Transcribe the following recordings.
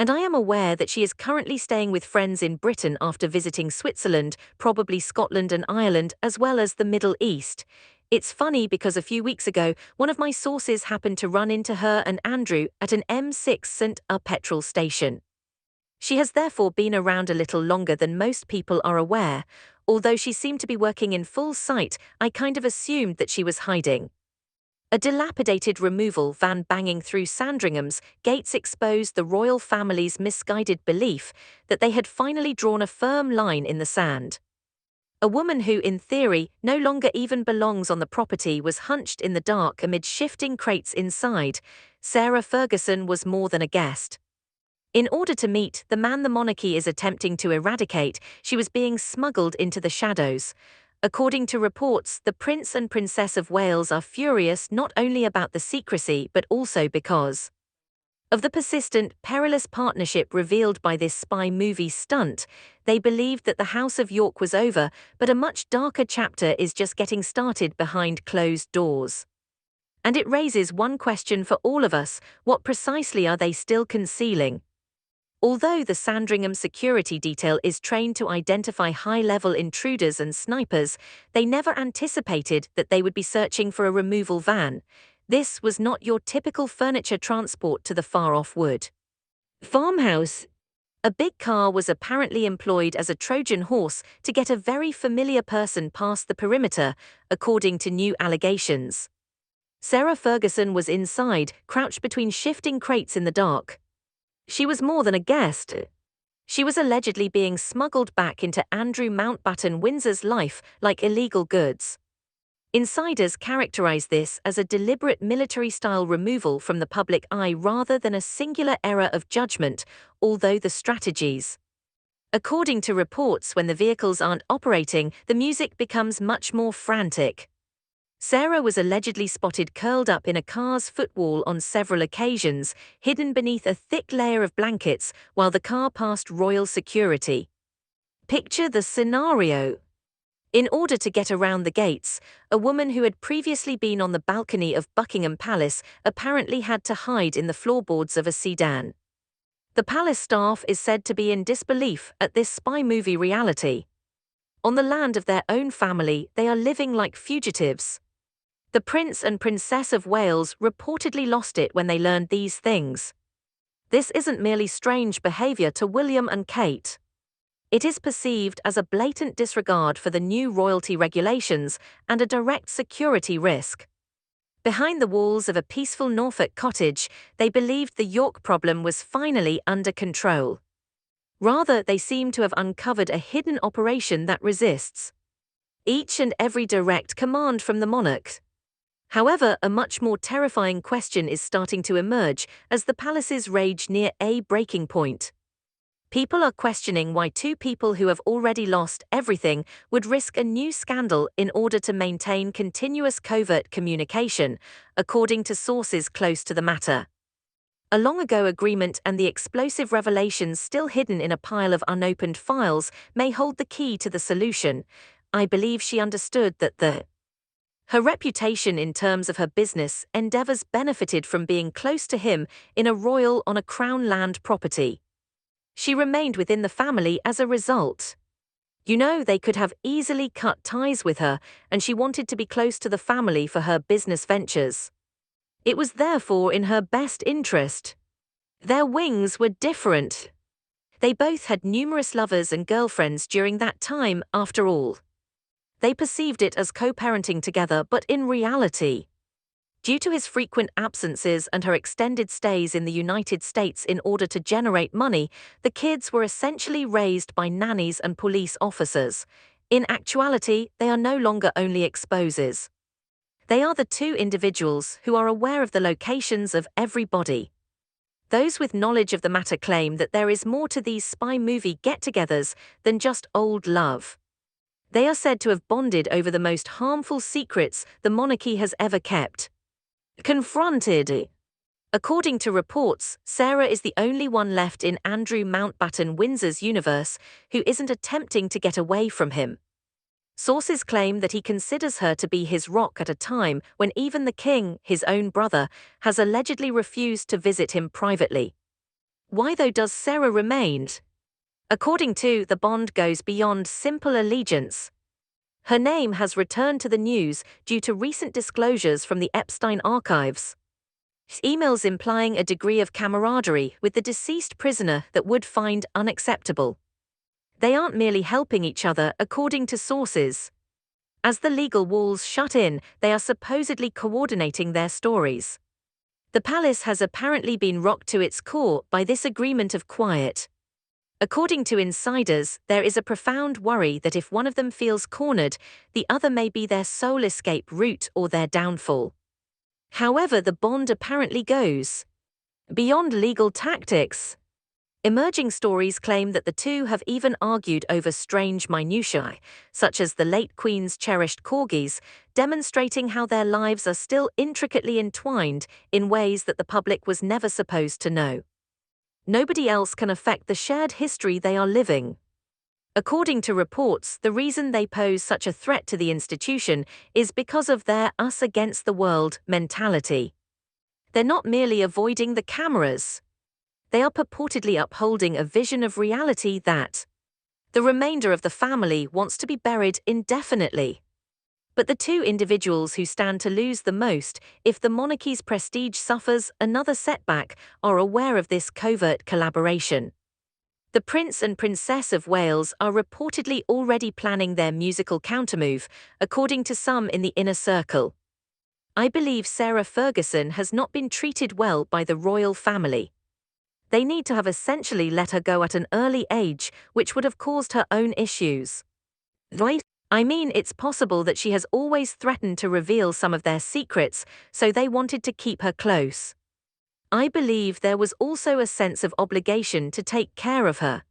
and I am aware that she is currently staying with friends in Britain after visiting Switzerland, probably Scotland and Ireland, as well as the Middle East. It's funny because a few weeks ago, one of my sources happened to run into her and Andrew at an M6 St. A petrol station. She has therefore been around a little longer than most people are aware. Although she seemed to be working in full sight, I kind of assumed that she was hiding. A dilapidated removal van banging through Sandringham's gates exposed the royal family's misguided belief that they had finally drawn a firm line in the sand. A woman who, in theory, no longer even belongs on the property was hunched in the dark amid shifting crates inside. Sarah Ferguson was more than a guest. In order to meet the man the monarchy is attempting to eradicate, she was being smuggled into the shadows. According to reports, the Prince and Princess of Wales are furious not only about the secrecy but also because of the persistent, perilous partnership revealed by this spy movie stunt. They believed that the House of York was over, but a much darker chapter is just getting started behind closed doors. And it raises one question for all of us: what precisely are they still concealing? Although the Sandringham security detail is trained to identify high-level intruders and snipers, they never anticipated that they would be searching for a removal van. This was not your typical furniture transport to the far-off wood farmhouse. A big car was apparently employed as a Trojan horse to get a very familiar person past the perimeter, according to new allegations. Sarah Ferguson was inside, crouched between shifting crates in the dark. She was more than a guest. She was allegedly being smuggled back into Andrew Mountbatten Windsor's life like illegal goods. Insiders characterize this as a deliberate military-style removal from the public eye rather than a singular error of judgment, although the strategies. According to reports, when the vehicles aren't operating, the music becomes much more frantic. Sarah was allegedly spotted curled up in a car's footwall on several occasions, hidden beneath a thick layer of blankets while the car passed royal security. Picture the scenario. In order to get around the gates, a woman who had previously been on the balcony of Buckingham Palace apparently had to hide in the floorboards of a sedan. The palace staff is said to be in disbelief at this spy movie reality. On the land of their own family, they are living like fugitives. The Prince and Princess of Wales reportedly lost it when they learned these things. This isn't merely strange behavior to William and Kate. It is perceived as a blatant disregard for the new royalty regulations and a direct security risk. Behind the walls of a peaceful Norfolk cottage, they believed the York problem was finally under control. Rather, they seem to have uncovered a hidden operation that resists each and every direct command from the monarch. However, a much more terrifying question is starting to emerge as the palace's rage near a breaking point. People are questioning why two people who have already lost everything would risk a new scandal in order to maintain continuous covert communication, according to sources close to the matter. A long-ago agreement and the explosive revelations still hidden in a pile of unopened files may hold the key to the solution. I believe she understood that her reputation in terms of her business endeavors benefited from being close to him in a royal on a crown land property. She remained within the family as a result. They could have easily cut ties with her, and she wanted to be close to the family for her business ventures. It was therefore in her best interest. Their wings were different. They both had numerous lovers and girlfriends during that time, after all. They perceived it as co-parenting together, but in reality, due to his frequent absences and her extended stays in the United States in order to generate money, the kids were essentially raised by nannies and police officers. In actuality, they are no longer only exposes. They are the two individuals who are aware of the locations of everybody. Those with knowledge of the matter claim that there is more to these spy movie get-togethers than just old love. They are said to have bonded over the most harmful secrets the monarchy has ever kept. Confronted. According to reports, Sarah is the only one left in Andrew Mountbatten Windsor's universe who isn't attempting to get away from him. Sources claim that he considers her to be his rock at a time when even the king, his own brother, has allegedly refused to visit him privately. Why though does Sarah remain? According to The Bond goes beyond simple allegiance. Her name has returned to the news due to recent disclosures from the Epstein archives. Emails implying a degree of camaraderie with the deceased prisoner that Wood find unacceptable. They aren't merely helping each other, according to sources. As the legal walls shut in, they are supposedly coordinating their stories. The palace has apparently been rocked to its core by this agreement of quiet. According to insiders, there is a profound worry that if one of them feels cornered, the other may be their sole escape route or their downfall. However, the Bond apparently goes beyond legal tactics. Emerging stories claim that the two have even argued over strange minutiae, such as the late Queen's cherished corgis, demonstrating how their lives are still intricately entwined in ways that the public was never supposed to know. Nobody else can affect the shared history they are living. According to reports, the reason they pose such a threat to the institution is because of their us against the world mentality. They're not merely avoiding the cameras. They are purportedly upholding a vision of reality that the remainder of the family wants to be buried indefinitely. But the two individuals who stand to lose the most if the monarchy's prestige suffers another setback are aware of this covert collaboration. The Prince and Princess of Wales are reportedly already planning their musical countermove, according to some in the inner circle. I believe Sarah Ferguson has not been treated well by the royal family. They need to have essentially let her go at an early age, which would have caused her own issues. Right? I mean, it's possible that she has always threatened to reveal some of their secrets, so they wanted to keep her close. I believe there was also a sense of obligation to take care of her.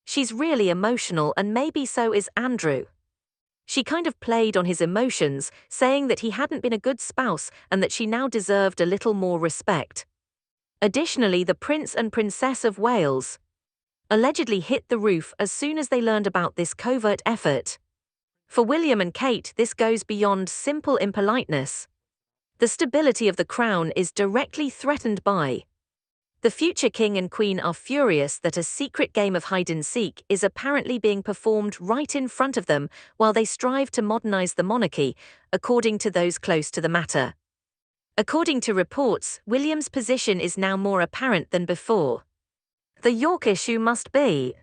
She's really emotional, and maybe so is Andrew. She kind of played on his emotions, saying that he hadn't been a good spouse and that she now deserved a little more respect. Additionally, the Prince and Princess of Wales allegedly hit the roof as soon as they learned about this covert effort. For William and Kate, this goes beyond simple impoliteness. The stability of the crown is directly threatened by. The future king and queen are furious that a secret game of hide-and-seek is apparently being performed right in front of them while they strive to modernize the monarchy, according to those close to the matter. According to reports, William's position is now more apparent than before. The York issue must be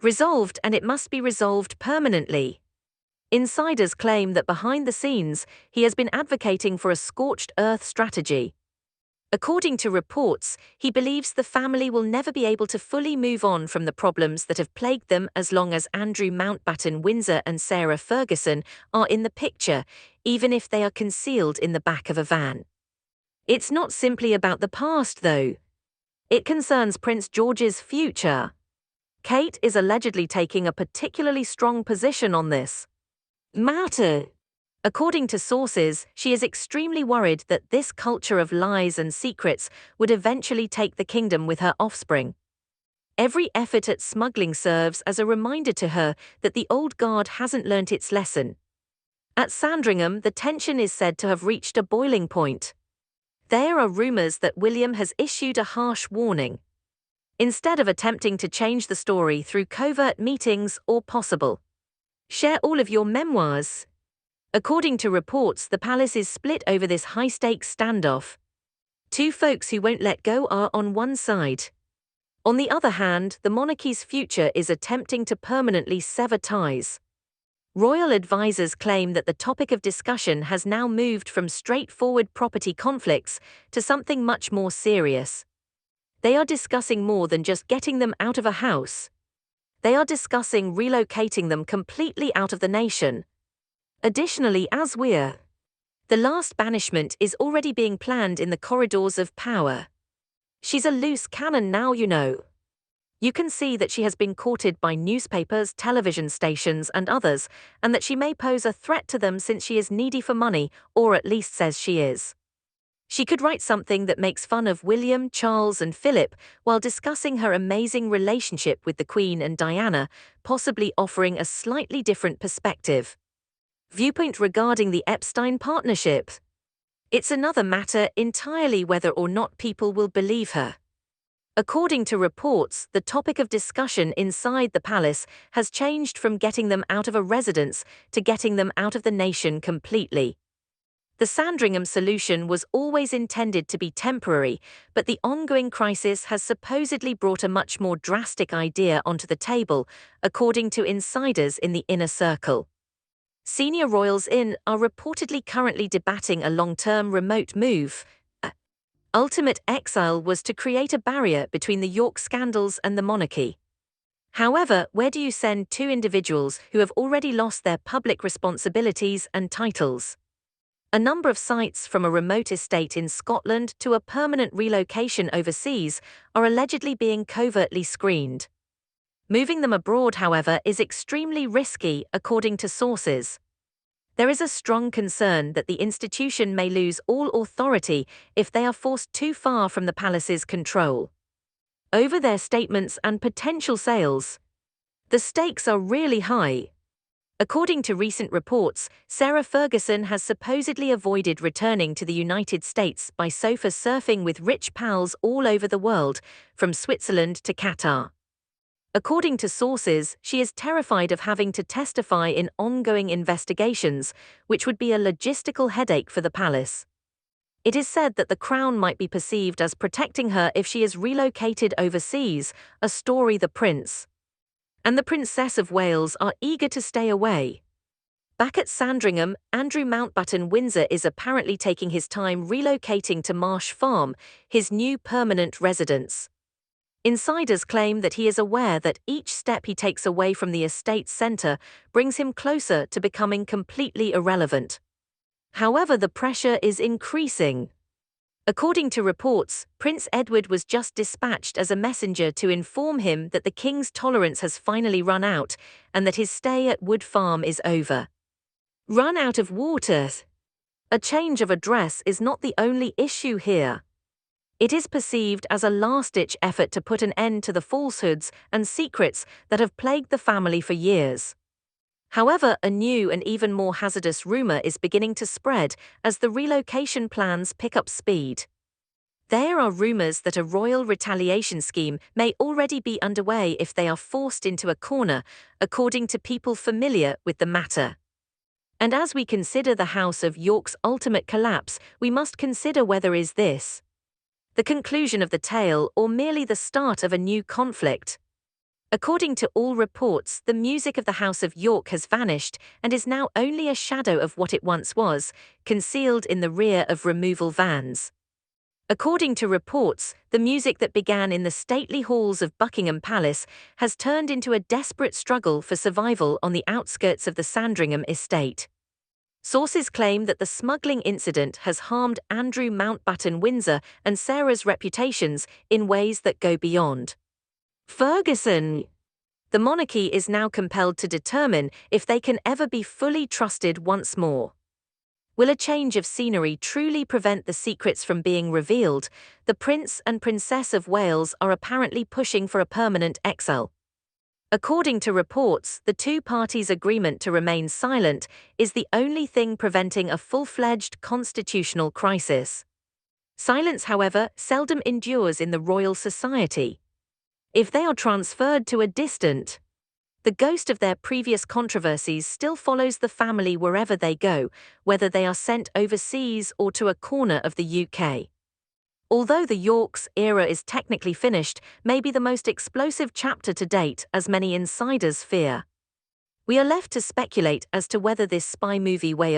resolved, and it must be resolved permanently. Insiders claim that behind the scenes, he has been advocating for a scorched earth strategy. According to reports, he believes the family will never be able to fully move on from the problems that have plagued them as long as Andrew Mountbatten Windsor and Sarah Ferguson are in the picture, even if they are concealed in the back of a van. It's not simply about the past, though. It concerns Prince George's future. Kate is allegedly taking a particularly strong position on this matter. According to sources, she is extremely worried that this culture of lies and secrets would eventually take the kingdom with her offspring. Every effort at smuggling serves as a reminder to her that the old guard hasn't learnt its lesson. At Sandringham, the tension is said to have reached a boiling point. There are rumors that William has issued a harsh warning. Instead of attempting to change the story through covert meetings or possible share all of your memoirs. According to reports, the palace is split over this high-stakes standoff. Two folks who won't let go are on one side. On the other hand, the monarchy's future is attempting to permanently sever ties. Royal advisors claim that the topic of discussion has now moved from straightforward property conflicts to something much more serious. They are discussing more than just getting them out of a house. They are discussing relocating them completely out of the nation. Additionally, the last banishment is already being planned in the corridors of power. She's a loose cannon now, you know. You can see that she has been courted by newspapers, television stations, and others, and that she may pose a threat to them since she is needy for money, or at least says she is. She could write something that makes fun of William, Charles, and Philip while discussing her amazing relationship with the Queen and Diana, possibly offering a slightly different perspective. Viewpoint regarding the Epstein partnership. It's another matter entirely whether or not people will believe her. According to reports, the topic of discussion inside the palace has changed from getting them out of a residence to getting them out of the nation completely. The Sandringham solution was always intended to be temporary, but the ongoing crisis has supposedly brought a much more drastic idea onto the table, according to insiders in the inner circle. Senior royals are reportedly currently debating a long-term remote move. Ultimate exile was to create a barrier between the York scandals and the monarchy. However, where do you send two individuals who have already lost their public responsibilities and titles? A number of sites, from a remote estate in Scotland to a permanent relocation overseas, are allegedly being covertly screened. Moving them abroad, however, is extremely risky, according to sources. There is a strong concern that the institution may lose all authority if they are forced too far from the palace's control over their statements and potential sales. The stakes are really high. According to recent reports, Sarah Ferguson has supposedly avoided returning to the United States by sofa surfing with rich pals all over the world, from Switzerland to Qatar. According to sources, she is terrified of having to testify in ongoing investigations, which would be a logistical headache for the palace. It is said that the Crown might be perceived as protecting her if she is relocated overseas, a story the Prince and the Princess of Wales are eager to stay away. Back at Sandringham, Andrew Mountbatten Windsor is apparently taking his time relocating to Marsh Farm, his new permanent residence. Insiders claim that he is aware that each step he takes away from the estate's centre brings him closer to becoming completely irrelevant. However, the pressure is increasing. According to reports, Prince Edward was just dispatched as a messenger to inform him that the king's tolerance has finally run out and that his stay at Wood Farm is over. Run out of water. A change of address is not the only issue here. It is perceived as a last-ditch effort to put an end to the falsehoods and secrets that have plagued the family for years. However, a new and even more hazardous rumor is beginning to spread as the relocation plans pick up speed. There are rumors that a royal retaliation scheme may already be underway if they are forced into a corner, according to people familiar with the matter. And as we consider the House of York's ultimate collapse, we must consider whether is this the conclusion of the tale or merely the start of a new conflict. According to all reports, the music of the House of York has vanished and is now only a shadow of what it once was, concealed in the rear of removal vans. According to reports, the music that began in the stately halls of Buckingham Palace has turned into a desperate struggle for survival on the outskirts of the Sandringham estate. Sources claim that the smuggling incident has harmed Andrew Mountbatten Windsor and Sarah's reputations in ways that go beyond Ferguson. The monarchy is now compelled to determine if they can ever be fully trusted once more. Will a change of scenery truly prevent the secrets from being revealed? The Prince and Princess of Wales are apparently pushing for a permanent exile. According to reports, the two parties' agreement to remain silent is the only thing preventing a full-fledged constitutional crisis. Silence, however, seldom endures in the royal society. If they are transferred to a distant, the ghost of their previous controversies still follows the family wherever they go, whether they are sent overseas or to a corner of the UK. Although the Yorks era is technically finished, may be the most explosive chapter to date, as many insiders fear. We are left to speculate as to whether this spy movie way